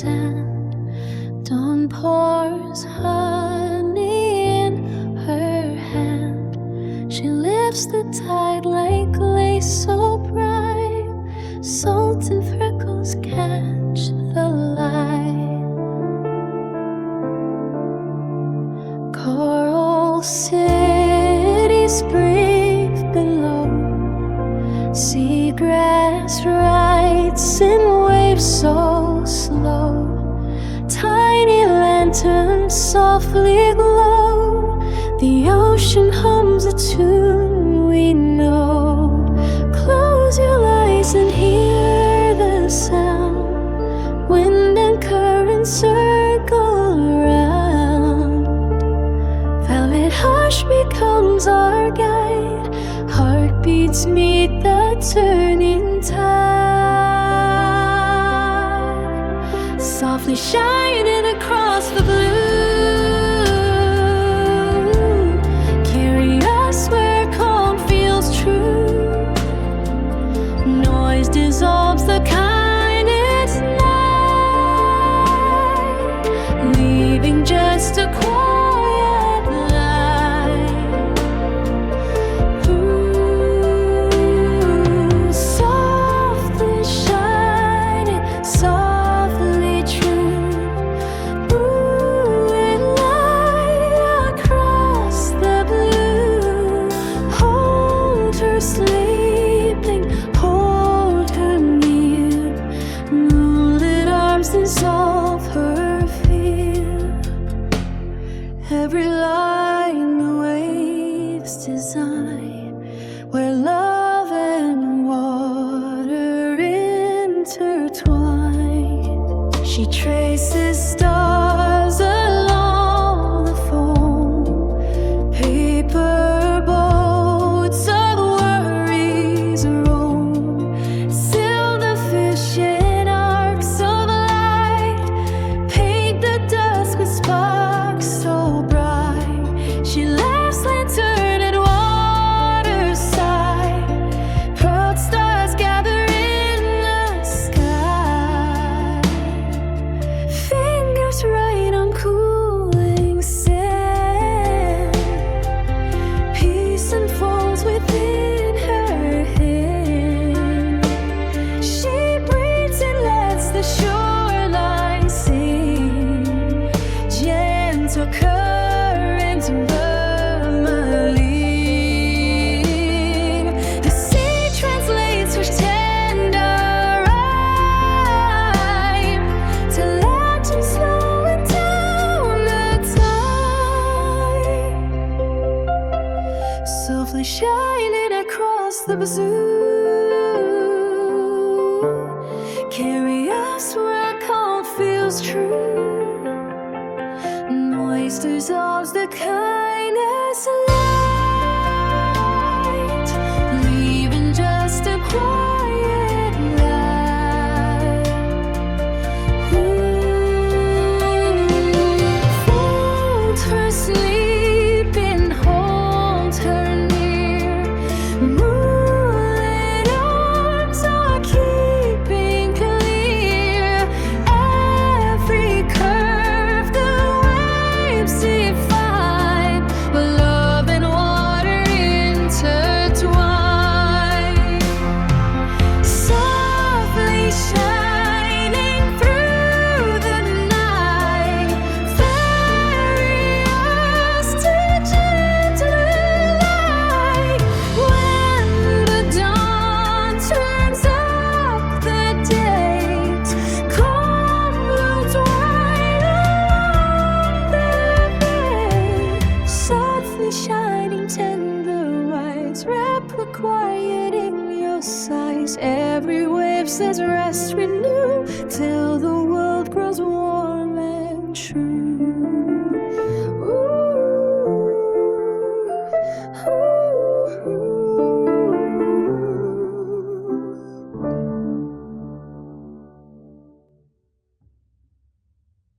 sand. Dawn pours honey in her hand. She lifts the tide like lace so bright. Salt and freckles catch the light. Coral cities breathe below. Seagrass rides in waves so slow. Tiny lanterns softly glow. The ocean hums a tune we know. Close your eyes and hear the sound. Wind and current circle around. Velvet hush becomes our guide. Heartbeats meet the turning tide. Softly shining across the blue. Carry us where calm feels true. Noise dissolves the kindest night, leaving just a quiet light. Ooh, softly shining, softly true. Ooh, it light across the blue. Hold her sleeping, hold her near. Moonlit arms dissolve her fear. Every line the waves design, where love and water intertwine. She traces stars along the foam. Paper boats of worries roam. Silverfish in arcs of light. Paint the dusk with sparks so bright. She laughs lantern at waterside. Proud stars gather in the sky. Fingers write on cooling sand. Peace unfolds within her hand. She breathes and lets the shoreline sing. Gentle current murmuring. The sea translates her tender rhyme to legend slowing down the tide. Softly shining across the blue. Carry us where calm feels true. Noise dissolves the kindness.